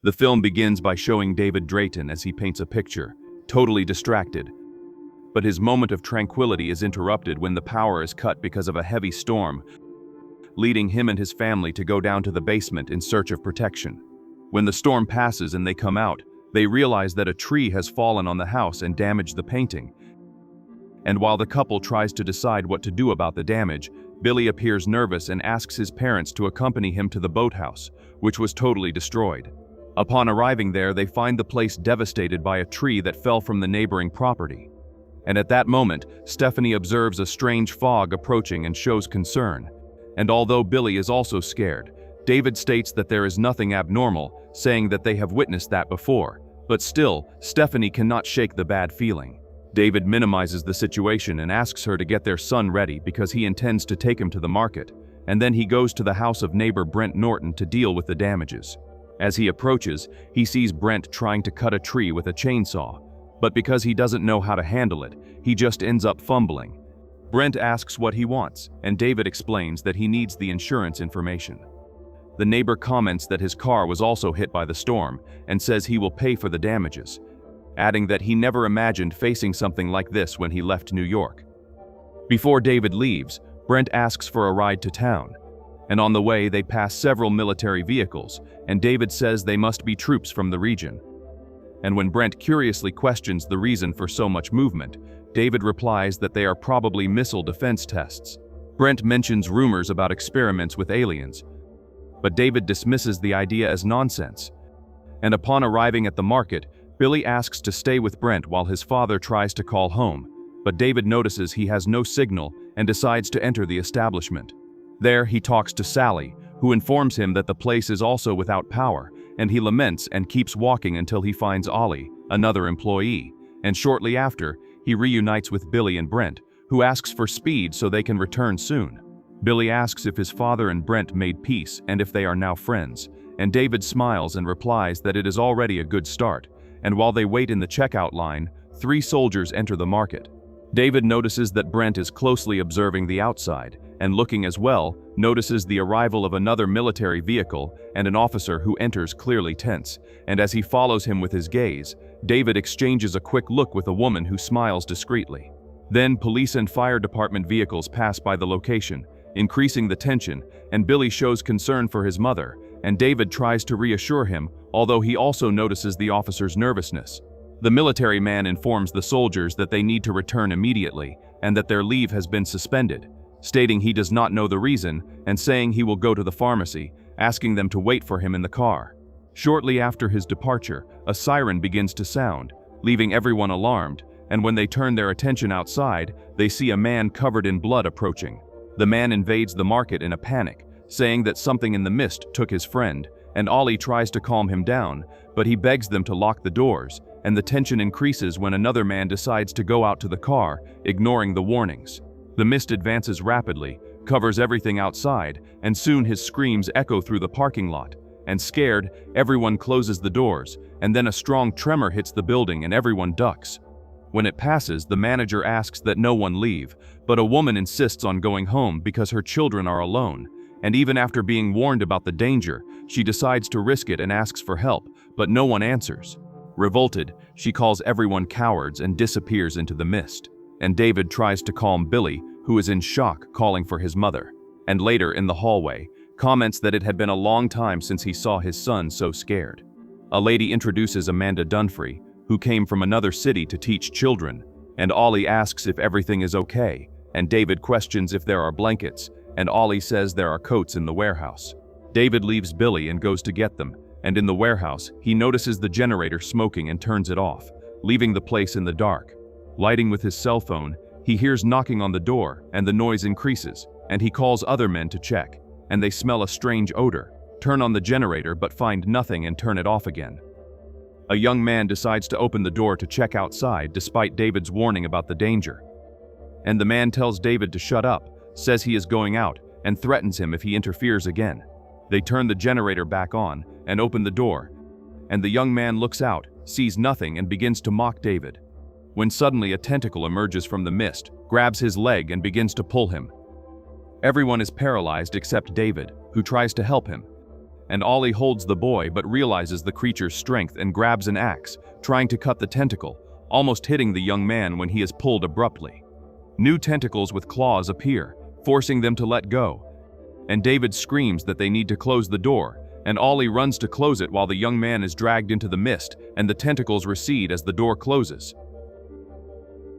The film begins by showing David Drayton as he paints a picture, totally distracted. But his moment of tranquility is interrupted when the power is cut because of a heavy storm, leading him and his family to go down to the basement in search of protection. When the storm passes and they come out, they realize that a tree has fallen on the house and damaged the painting. And while the couple tries to decide what to do about the damage, Billy appears nervous and asks his parents to accompany him to the boathouse, which was totally destroyed. Upon arriving there, they find the place devastated by a tree that fell from the neighboring property. And at that moment, Stephanie observes a strange fog approaching and shows concern. And although Billy is also scared, David states that there is nothing abnormal, saying that they have witnessed that before. But still, Stephanie cannot shake the bad feeling. David minimizes the situation and asks her to get their son ready because he intends to take him to the market, and then he goes to the house of neighbor Brent Norton to deal with the damages. As he approaches, he sees Brent trying to cut a tree with a chainsaw, but because he doesn't know how to handle it, he just ends up fumbling. Brent asks what he wants, and David explains that he needs the insurance information. The neighbor comments that his car was also hit by the storm and says he will pay for the damages, adding that he never imagined facing something like this when he left New York. Before David leaves, Brent asks for a ride to town, and on the way they pass several military vehicles, and David says they must be troops from the region. And when Brent curiously questions the reason for so much movement, David replies that they are probably missile defense tests. Brent mentions rumors about experiments with aliens, but David dismisses the idea as nonsense. And upon arriving at the market, Billy asks to stay with Brent while his father tries to call home, but David notices he has no signal and decides to enter the establishment. There he talks to Sally, who informs him that the place is also without power, and he laments and keeps walking until he finds Ollie, another employee, and shortly after, he reunites with Billy and Brent, who asks for speed so they can return soon. Billy asks if his father and Brent made peace and if they are now friends, and David smiles and replies that it is already a good start, and while they wait in the checkout line, 3 soldiers enter the market. David notices that Brent is closely observing the outside, and looking as well, notices the arrival of another military vehicle and an officer who enters clearly tense, and as he follows him with his gaze, David exchanges a quick look with a woman who smiles discreetly. Then police and fire department vehicles pass by the location, increasing the tension, and Billy shows concern for his mother, and David tries to reassure him, although he also notices the officer's nervousness. The military man informs the soldiers that they need to return immediately and that their leave has been suspended, stating he does not know the reason and saying he will go to the pharmacy, asking them to wait for him in the car. Shortly after his departure, a siren begins to sound, leaving everyone alarmed, and when they turn their attention outside, they see a man covered in blood approaching. The man invades the market in a panic, saying that something in the mist took his friend, and Ollie tries to calm him down, but he begs them to lock the doors, and the tension increases when another man decides to go out to the car, ignoring the warnings. The mist advances rapidly, covers everything outside, and soon his screams echo through the parking lot. And scared, everyone closes the doors, and then a strong tremor hits the building and everyone ducks. When it passes, the manager asks that no one leave, but a woman insists on going home because her children are alone, and even after being warned about the danger, she decides to risk it and asks for help, but no one answers. Revolted, she calls everyone cowards and disappears into the mist. And David tries to calm Billy, who is in shock, calling for his mother. And later, in the hallway, comments that it had been a long time since he saw his son so scared. A lady introduces Amanda Dunphy, who came from another city to teach children, and Ollie asks if everything is okay, and David questions if there are blankets, and Ollie says there are coats in the warehouse. David leaves Billy and goes to get them, and in the warehouse, he notices the generator smoking and turns it off, leaving the place in the dark. Lighting with his cell phone, he hears knocking on the door, and the noise increases, and he calls other men to check, and they smell a strange odor, turn on the generator but find nothing and turn it off again. A young man decides to open the door to check outside despite David's warning about the danger. And the man tells David to shut up, says he is going out, and threatens him if he interferes again. They turn the generator back on and open the door, and the young man looks out, sees nothing and begins to mock David. When suddenly a tentacle emerges from the mist, grabs his leg and begins to pull him. Everyone is paralyzed except David, who tries to help him. and Ollie holds the boy but realizes the creature's strength and grabs an axe, trying to cut the tentacle, almost hitting the young man when he is pulled abruptly. New tentacles with claws appear, forcing them to let go, and David screams that they need to close the door, and Ollie runs to close it while the young man is dragged into the mist and the tentacles recede as the door closes.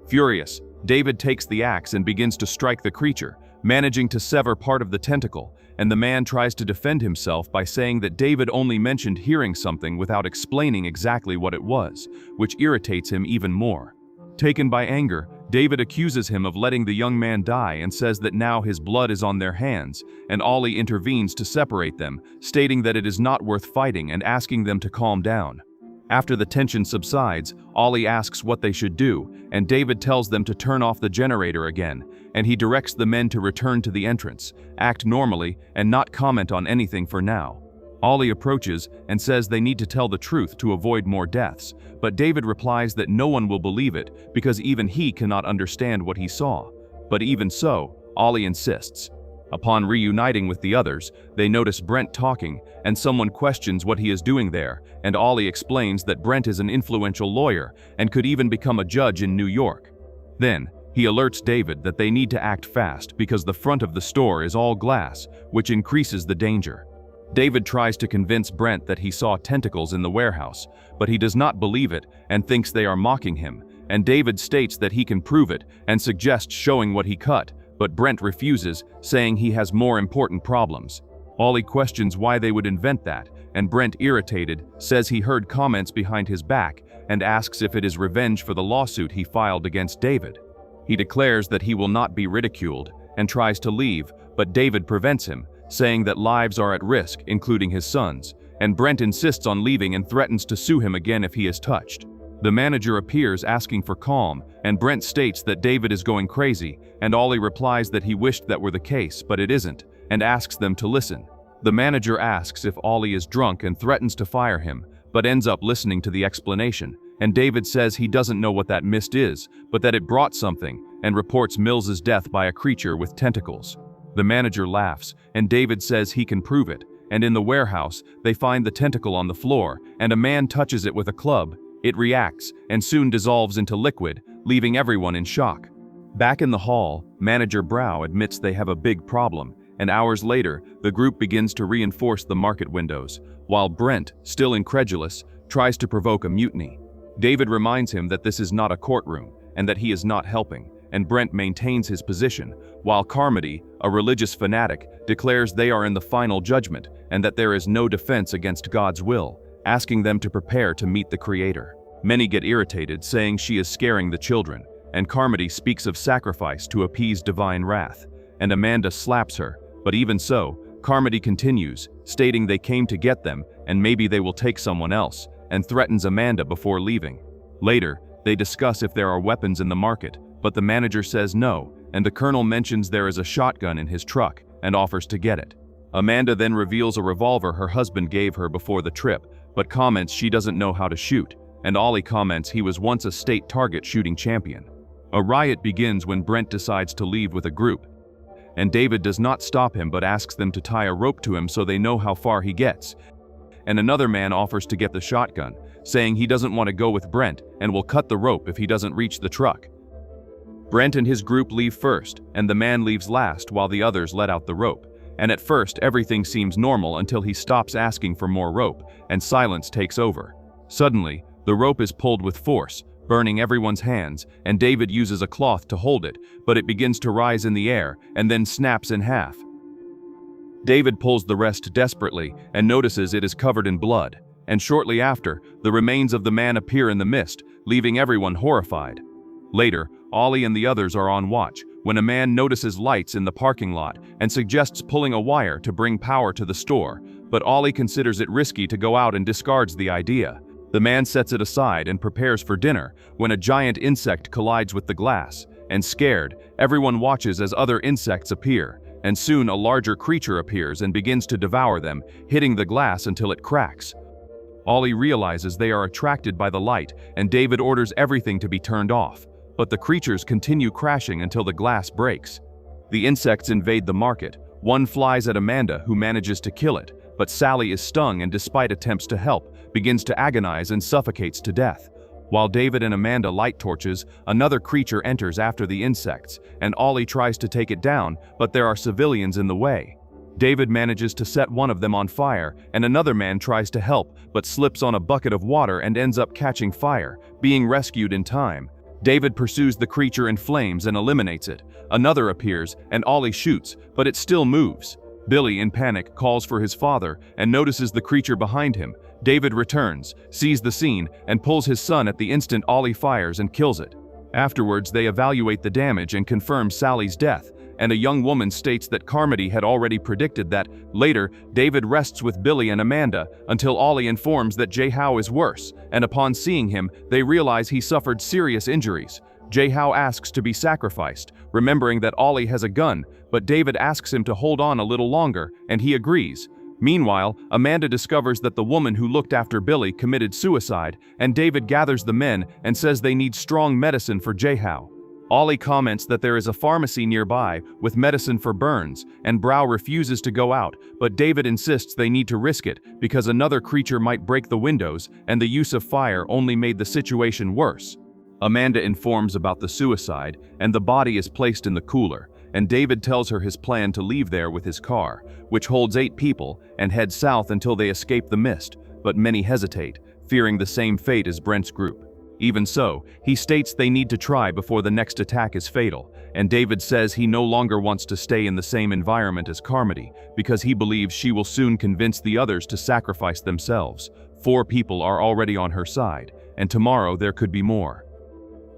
Furious, David takes the axe and begins to strike the creature, managing to sever part of the tentacle, and the man tries to defend himself by saying that David only mentioned hearing something without explaining exactly what it was, which irritates him even more. Taken by anger, David accuses him of letting the young man die and says that now his blood is on their hands, and Ollie intervenes to separate them, stating that it is not worth fighting and asking them to calm down. After the tension subsides, Ollie asks what they should do, and David tells them to turn off the generator again, and he directs the men to return to the entrance, act normally, and not comment on anything for now. Ollie approaches and says they need to tell the truth to avoid more deaths, but David replies that no one will believe it because even he cannot understand what he saw. But even so, Ollie insists. Upon reuniting with the others, they notice Brent talking, and someone questions what he is doing there, and Ollie explains that Brent is an influential lawyer and could even become a judge in New York. Then, he alerts David that they need to act fast because the front of the store is all glass, which increases the danger. David tries to convince Brent that he saw tentacles in the warehouse, but he does not believe it and thinks they are mocking him, and David states that he can prove it and suggests showing what he cut, but Brent refuses, saying he has more important problems. Ollie questions why they would invent that, and Brent, irritated, says he heard comments behind his back and asks if it is revenge for the lawsuit he filed against David. He declares that he will not be ridiculed and tries to leave, but David prevents him, saying that lives are at risk, including his son's, and Brent insists on leaving and threatens to sue him again if he is touched. The manager appears asking for calm, and Brent states that David is going crazy, and Ollie replies that he wished that were the case, but it isn't, and asks them to listen. The manager asks if Ollie is drunk and threatens to fire him, but ends up listening to the explanation, and David says he doesn't know what that mist is, but that it brought something, and reports Mills's death by a creature with tentacles. The manager laughs, and David says he can prove it, and in the warehouse, they find the tentacle on the floor, and a man touches it with a club. It reacts, and soon dissolves into liquid, leaving everyone in shock. Back in the hall, Manager Brow admits they have a big problem, and hours later, the group begins to reinforce the market windows, while Brent, still incredulous, tries to provoke a mutiny. David reminds him that this is not a courtroom, and that he is not helping, and Brent maintains his position, while Carmody, a religious fanatic, declares they are in the final judgment and that there is no defense against God's will, asking them to prepare to meet the Creator. Many get irritated, saying she is scaring the children, and Carmody speaks of sacrifice to appease divine wrath, and Amanda slaps her, but even so, Carmody continues, stating they came to get them and maybe they will take someone else, and threatens Amanda before leaving. Later, they discuss if there are weapons in the market, but the manager says no, and the colonel mentions there is a shotgun in his truck and offers to get it. Amanda then reveals a revolver her husband gave her before the trip, but comments she doesn't know how to shoot, and Ollie comments he was once a state target shooting champion. A riot begins when Brent decides to leave with a group, and David does not stop him but asks them to tie a rope to him so they know how far he gets. And another man offers to get the shotgun, saying he doesn't want to go with Brent and will cut the rope if he doesn't reach the truck. Brent and his group leave first, and the man leaves last while the others let out the rope. And at first, everything seems normal until he stops asking for more rope, and silence takes over. Suddenly, the rope is pulled with force, burning everyone's hands, and David uses a cloth to hold it, but it begins to rise in the air and then snaps in half. David pulls the rest desperately and notices it is covered in blood, and shortly after, the remains of the man appear in the mist, leaving everyone horrified. Later, Ollie and the others are on watch when a man notices lights in the parking lot and suggests pulling a wire to bring power to the store, but Ollie considers it risky to go out and discards the idea. The man sets it aside and prepares for dinner when a giant insect collides with the glass, and scared, everyone watches as other insects appear, and soon a larger creature appears and begins to devour them, hitting the glass until it cracks. Ollie realizes they are attracted by the light, and David orders everything to be turned off, but the creatures continue crashing until the glass breaks. The insects invade the market. One flies at Amanda, who manages to kill it, but Sally is stung and despite attempts to help, begins to agonize and suffocates to death. While David and Amanda light torches, another creature enters after the insects, and Ollie tries to take it down, but there are civilians in the way. David manages to set one of them on fire, and another man tries to help, but slips on a bucket of water and ends up catching fire, being rescued in time. David pursues the creature in flames and eliminates it. Another appears, and Ollie shoots, but it still moves. Billy, in panic, calls for his father and notices the creature behind him. David returns, sees the scene, and pulls his son at the instant Ollie fires and kills it. Afterwards, they evaluate the damage and confirm Sally's death, and a young woman states that Carmody had already predicted that. Later, David rests with Billy and Amanda until Ollie informs that Jay Howe is worse, and upon seeing him, they realize he suffered serious injuries. Jay Howe asks to be sacrificed, remembering that Ollie has a gun, but David asks him to hold on a little longer, and he agrees. Meanwhile, Amanda discovers that the woman who looked after Billy committed suicide, and David gathers the men and says they need strong medicine for Jay Howe. Ollie comments that there is a pharmacy nearby with medicine for burns, and Brow refuses to go out, but David insists they need to risk it because another creature might break the windows, and the use of fire only made the situation worse. Amanda informs about the suicide, and the body is placed in the cooler, and David tells her his plan to leave there with his car, which holds 8 people, and head south until they escape the mist, but many hesitate, fearing the same fate as Brent's group. Even so, he states they need to try before the next attack is fatal, and David says he no longer wants to stay in the same environment as Carmody because he believes she will soon convince the others to sacrifice themselves. 4 people are already on her side, and tomorrow there could be more.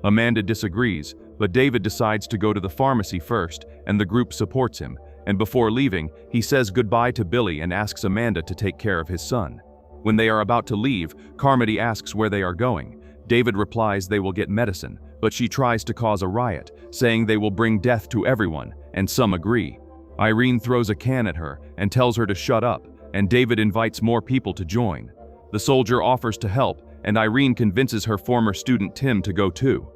Amanda disagrees, but David decides to go to the pharmacy first, and the group supports him, and before leaving, he says goodbye to Billy and asks Amanda to take care of his son. When they are about to leave, Carmody asks where they are going. David replies they will get medicine, but she tries to cause a riot, saying they will bring death to everyone, and some agree. Irene throws a can at her and tells her to shut up, and David invites more people to join. The soldier offers to help, and Irene convinces her former student Tim to go too.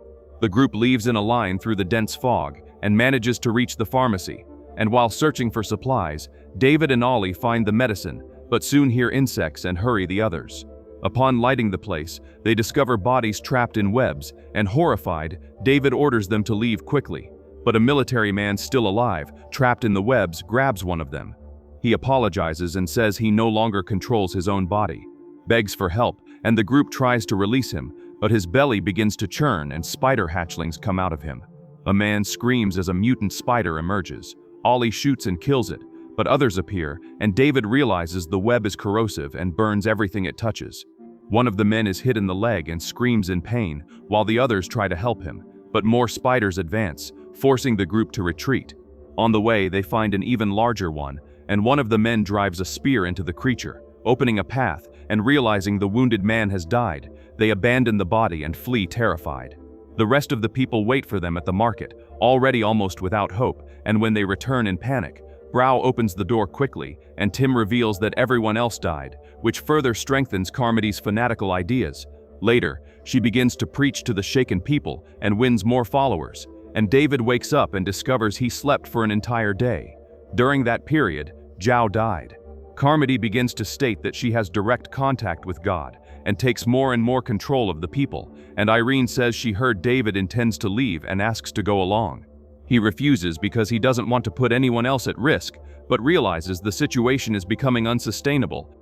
The group leaves in a line through the dense fog and manages to reach the pharmacy, and while searching for supplies, David and Ollie find the medicine, but soon hear insects and hurry the others. Upon lighting the place, they discover bodies trapped in webs, and horrified, David orders them to leave quickly. But a military man still alive, trapped in the webs, grabs one of them. He apologizes and says he no longer controls his own body, begs for help, and the group tries to release him, but his belly begins to churn and spider hatchlings come out of him. A man screams as a mutant spider emerges. Ollie shoots and kills it, but others appear, and David realizes the web is corrosive and burns everything it touches. One of the men is hit in the leg and screams in pain, while the others try to help him, but more spiders advance, forcing the group to retreat. On the way, they find an even larger one, and one of the men drives a spear into the creature, opening a path, and realizing the wounded man has died, they abandon the body and flee terrified. The rest of the people wait for them at the market, already almost without hope, and when they return in panic, Brow opens the door quickly, and Tim reveals that everyone else died, which further strengthens Carmody's fanatical ideas. Later, she begins to preach to the shaken people and wins more followers, and David wakes up and discovers he slept for an entire day. During that period, Zhao died. Carmody begins to state that she has direct contact with God and takes more and more control of the people, and Irene says she heard David intends to leave and asks to go along. He refuses because he doesn't want to put anyone else at risk, but realizes the situation is becoming unsustainable.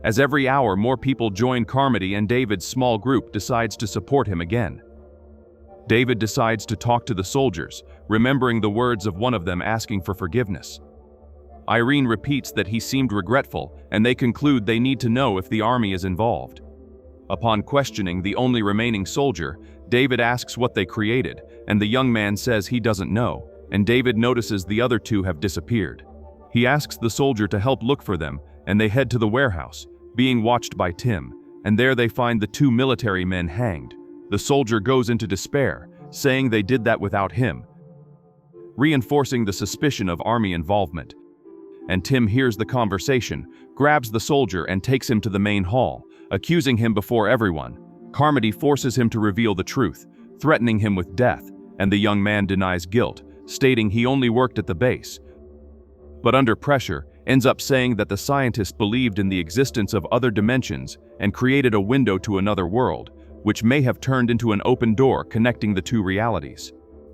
As every hour more people join Carmody and David's small group decides to support him again. David decides to talk to the soldiers, remembering the words of one of them asking for forgiveness. Irene repeats that he seemed regretful, and they conclude they need to know if the army is involved. Upon questioning the only remaining soldier, David asks what they created, and the young man says he doesn't know, and David notices the other 2 have disappeared. He asks the soldier to help look for them, and they head to the warehouse, being watched by Tim, and there they find the 2 military men hanged. The soldier goes into despair, saying they did that without him, reinforcing the suspicion of army involvement. And Tim hears the conversation, grabs the soldier and takes him to the main hall, accusing him before everyone. Carmody forces him to reveal the truth, threatening him with death, and the young man denies guilt, stating he only worked at the base. But under pressure, ends up saying that the scientist believed in the existence of other dimensions and created a window to another world, which may have turned into an open door connecting the two realities.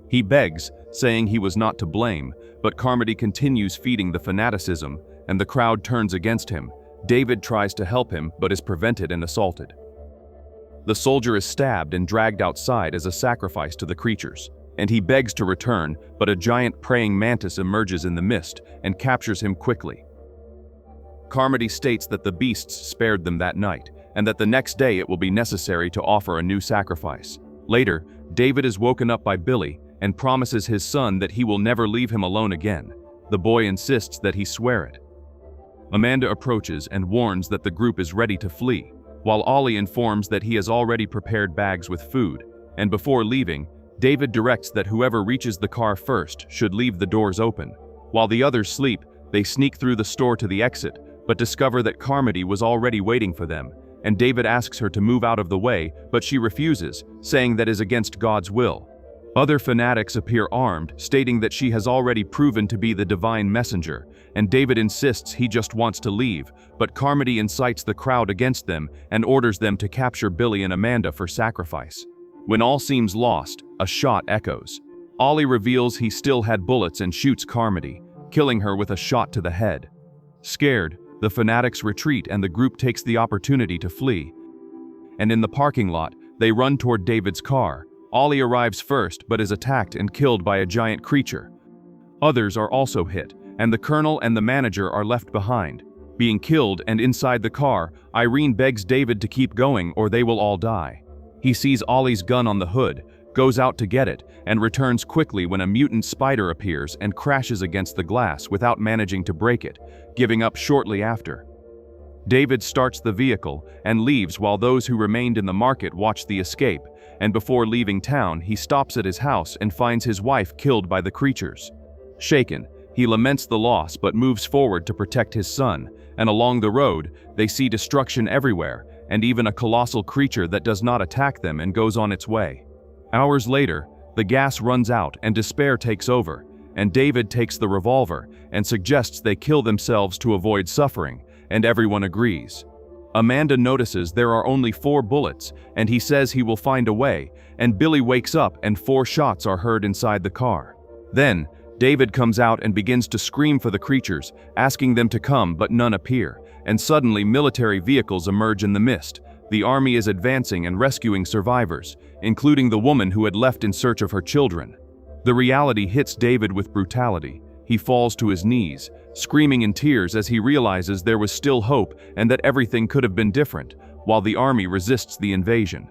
He begs, saying he was not to blame, but Carmody continues feeding the fanaticism, and the crowd turns against him. David tries to help him, but is prevented and assaulted. The soldier is stabbed and dragged outside as a sacrifice to the creatures, and he begs to return, but a giant praying mantis emerges in the mist and captures him quickly. Carmody states that the beasts spared them that night, and that the next day it will be necessary to offer a new sacrifice. Later, David is woken up by Billy and promises his son that he will never leave him alone again. The boy insists that he swear it. Amanda approaches and warns that the group is ready to flee, while Ollie informs that he has already prepared bags with food, and before leaving, David directs that whoever reaches the car first should leave the doors open. While the others sleep, they sneak through the store to the exit, but discover that Carmody was already waiting for them, and David asks her to move out of the way, but she refuses, saying that is against God's will. Other fanatics appear armed, stating that she has already proven to be the divine messenger, and David insists he just wants to leave, but Carmody incites the crowd against them and orders them to capture Billy and Amanda for sacrifice. When all seems lost, a shot echoes. Ollie reveals he still had bullets and shoots Carmody, killing her with a shot to the head. Scared, the fanatics retreat and the group takes the opportunity to flee. And in the parking lot, they run toward David's car. Ollie arrives first but is attacked and killed by a giant creature. Others are also hit, and the colonel and the manager are left behind. Being killed and inside the car, Irene begs David to keep going or they will all die. He sees Ollie's gun on the hood, goes out to get it, and returns quickly when a mutant spider appears and crashes against the glass without managing to break it, giving up shortly after. David starts the vehicle and leaves while those who remained in the market watch the escape, and before leaving town, he stops at his house and finds his wife killed by the creatures. Shaken, he laments the loss but moves forward to protect his son, and along the road, they see destruction everywhere, and even a colossal creature that does not attack them and goes on its way. Hours later, the gas runs out and despair takes over, and David takes the revolver and suggests they kill themselves to avoid suffering, and everyone agrees. Amanda notices there are only 4 bullets, and he says he will find a way, and Billy wakes up and 4 shots are heard inside the car. Then, David comes out and begins to scream for the creatures, asking them to come but none appear, and suddenly military vehicles emerge in the mist. The army is advancing and rescuing survivors, including the woman who had left in search of her children. The reality hits David with brutality. He falls to his knees, screaming in tears as he realizes there was still hope and that everything could have been different, while the army resists the invasion.